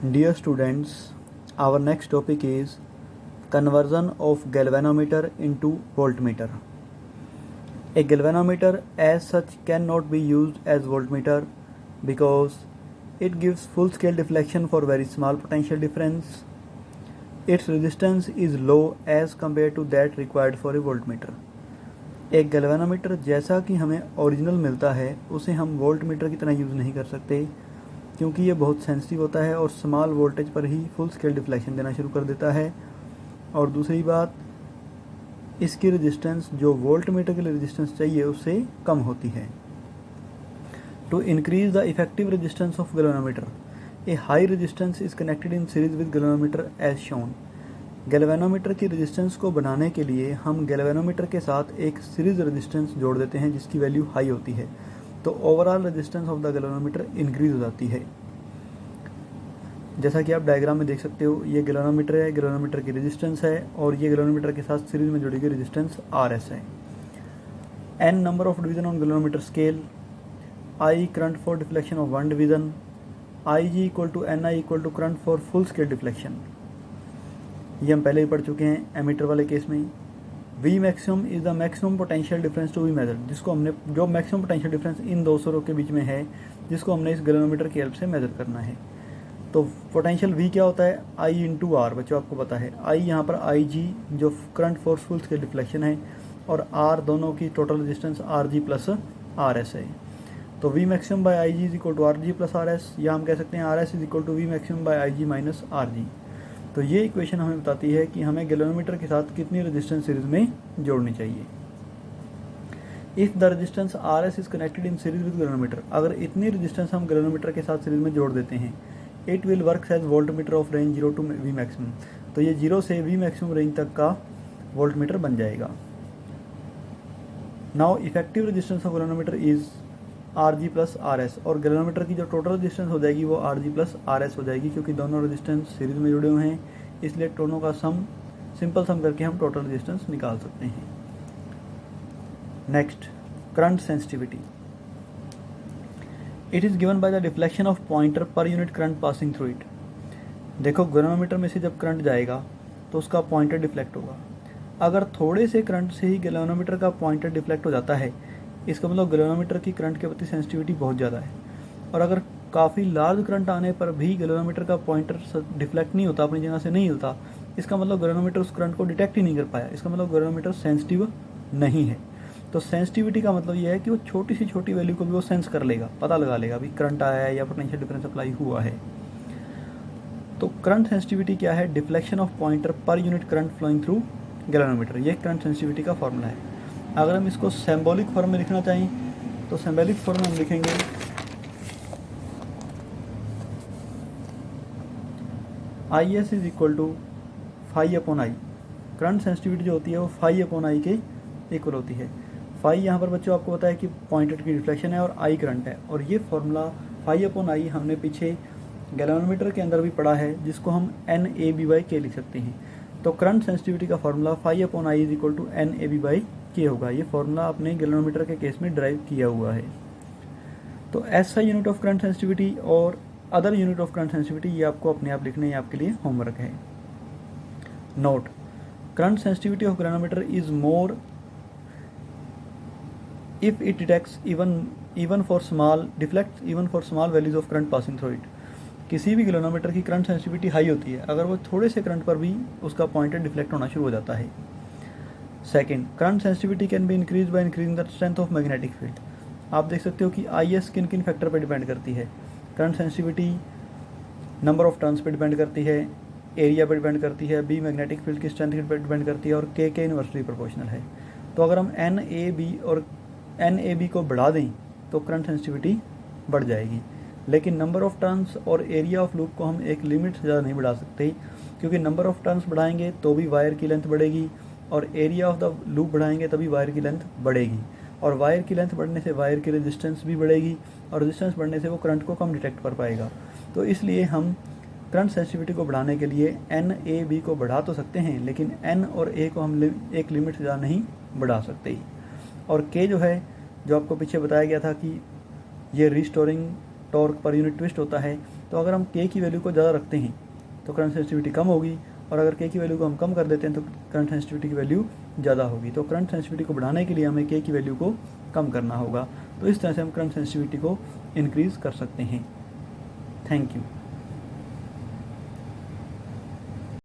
Dear students, our next topic is conversion of galvanometer into voltmeter. A galvanometer as such cannot be used as voltmeter because it gives full scale deflection for very small potential difference. Its resistance is low as compared to that required for a voltmeter. एक galvanometer जैसा कि हमें original मिलता है उसे हम voltmeter की तरह यूज़ नहीं कर सकते क्योंकि ये बहुत सेंसिटिव होता है और स्मॉल वोल्टेज पर ही फुल स्केल डिफ्लेक्शन देना शुरू कर देता है। और दूसरी बात, इसकी रेजिस्टेंस जो वोल्टमीटर के लिए रेजिस्टेंस चाहिए उससे कम होती है। To increase the effective resistance of galvanometer, a high resistance is connected in series with galvanometer as shown. Galvanometer की रेजिस्टेंस को बढ़ाने के लिए हम गैल्वेनोमीटर के साथ एक सीरीज रेजिस्टेंस जोड़ देते हैं जिसकी वैल्यू हाई होती है, तो overall resistance of the galvanometer increase हो जाती है। जैसा कि आप डायग्राम में देख सकते हो, ये गैल्वेनोमीटर है, गैल्वेनोमीटर की रेजिस्टेंस है और ये गैल्वेनोमीटर के साथ सीरीज में जुड़ी गई रेजिस्टेंस RS है। n number of division on galvanometer scale, I current for deflection of one division, IG equal to NI equal to current for full scale deflection. ये हम पहले ही पढ़ चुके हैं एमीटर वाले केस में। V maximum is the maximum potential difference to be measured, जिसको हमने जो मैक्सिमम पोटेंशियल डिफरेंस इन दो सरों के बीच में है जिसको हमने इस गैल्वेनोमीटर की हेल्प से मेजर करना है। तो पोटेंशियल V क्या होता है, I इंटू R, बच्चों आपको पता है। I यहाँ पर IG जो current force full scale deflection है और R दोनों की total resistance RG plus RS है। तो V maximum by IG is equal to RG plus RS, या हम कह सकते हैं RS is equal to V maximum by IG minus RG। तो ये इक्वेशन हमें बताती है कि हमें गैल्वेनोमीटर के साथ कितनी रेजिस्टेंस सीरीज में जोड़नी चाहिए। If the resistance RS is connected in series with galvanometer, अगर इतनी रेजिस्टेंस हम गैल्वेनोमीटर के साथ सीरीज में जोड़ देते हैं, it will work as voltmeter of range 0 to V maximum, तो ये 0 से V मैक्सिमम रेंज तक का वोल्टमीटर बन जाएगा। Now effective resistance of galvanometer is RG plus RS, और गैल्वेनोमीटर की जो टोटल रेजिस्टेंस हो जाएगी वो RG प्लस RS हो जाएगी, क्योंकि दोनों रेजिस्टेंस सीरीज में जुड़े हुए हैं, इसलिए दोनों का सम सिंपल सम करके हम टोटल रेजिस्टेंस निकाल सकते हैं। Next, current sensitivity. It is given by the deflection of pointer per unit current passing through it. देखो, गैल्वेनोमीटर में से जब करंट जाएगा तो उसका पॉइंटर डिफ्लेक्ट होगा। अगर थोड़े से करंट से ही गैल्वेनोमीटर का पॉइंटर डिफ्लेक्ट हो जाता है, इसका मतलब गैल्वेनोमीटर की करंट के प्रति सेंसिटिविटी बहुत ज़्यादा है। और अगर काफ़ी लार्ज करंट आने पर भी गैल्वेनोमीटर का पॉइंटर डिफ्लेक्ट नहीं होता, अपनी जगह से नहीं हिलता, इसका मतलब गैल्वेनोमीटर उस करंट को डिटेक्ट ही नहीं कर पाया, इसका मतलब गैल्वेनोमीटर सेंसिटिव नहीं है। तो सेंसिटिविटी का मतलब यह है कि वो छोटी सी छोटी वैल्यू को भी वो सेंस कर लेगा, पता लगा लेगा भी करंट आया है या पोटेंशियल डिफरेंस अप्लाई हुआ है। तो करंट सेंसिटिविटी क्या है, deflection of pointer per unit current flowing through galvanometer, ये करंट सेंसिटिविटी का फॉर्मूला है। अगर हम इसको सिंबॉलिक फॉर्म में लिखना चाहें तो सिंबॉलिक फॉर्म में हम लिखेंगे IS is equal to phi upon I. Current sensitivity जो होती है वो फाई अपॉन आई के इक्वल होती है। फाई यहाँ पर बच्चों आपको पता है कि पॉइंटर की रिफ्लेक्शन है और आई करंट है, और ये फॉर्मूला फाई अपॉन आई हमने पीछे गैल्वेनोमीटर के अंदर भी पढ़ा है, जिसको हम NAB/K लिख सकते हैं। तो करंट सेंसिटिविटी का formula phi upon I is equal to NAB/K होगा। ये फॉर्मूला आपने गैल्वेनोमीटर के केस में ड्राइव किया हुआ है। तो SI unit of current sensitivity और other unit of current sensitivity ये आपको अपने आप लिखने, ये आपके लिए होमवर्क है। Note, current sensitivity of galvanometer is more if it detects even for small deflects even for small values of current passing through it। किसी भी गैल्वेनोमीटर की करंट सेंसिटिविटी हाई होती है अगर वो थोड़े से करंट पर भी उसका पॉइंटर डिफ्लेक्ट होना शुरू हो जाता है। Second, current sensitivity can be increase by increasing the strength of magnetic field. आप देख सकते हो कि IS किन किन फैक्टर पर डिपेंड करती है। Current sensitivity number of turns per depend करती है, एरिया पर डिपेंड करती है, B मैग्नेटिक फील्ड की स्ट्रेंथ पर डिपेंड करती है, और K के इन्वर्सली प्रोपोर्शनल है। तो अगर हम NAB को बढ़ा दें तो करंट सेंसिटिविटी बढ़ जाएगी, लेकिन नंबर ऑफ टर्न्स और एरिया ऑफ लूप को हम एक लिमिट से ज़्यादा नहीं बढ़ा सकते, क्योंकि नंबर ऑफ टर्न्स बढ़ाएंगे तो भी वायर की लेंथ बढ़ेगी, और एरिया ऑफ द लूप बढ़ाएंगे तभी वायर की लेंथ बढ़ेगी, और वायर की लेंथ बढ़ने से वायर की रेजिस्टेंस भी बढ़ेगी, और रेजिस्टेंस बढ़ने से वो करंट को कम डिटेक्ट कर पाएगा। तो इसलिए हम करंट सेंसिटिविटी को बढ़ाने के लिए NAB को बढ़ा तो सकते हैं, लेकिन N और A को हम एक लिमिट से ज़्यादा नहीं बढ़ा सकते। और K जो है, जो आपको पीछे बताया गया था कि ये restoring torque per unit twist होता है, तो अगर हम के की वैल्यू को ज़्यादा रखते हैं तो करंट सेंसिटिविटी कम होगी, और अगर के की वैल्यू को हम कम कर देते हैं तो करंट सेंसिटिविटी की वैल्यू ज़्यादा होगी। तो करंट सेंसिटिविटी को बढ़ाने के लिए हमें के की वैल्यू को कम करना होगा। तो इस तरह से हम करंट सेंसिटिविटी को इंक्रीज़ कर सकते हैं। Thank you.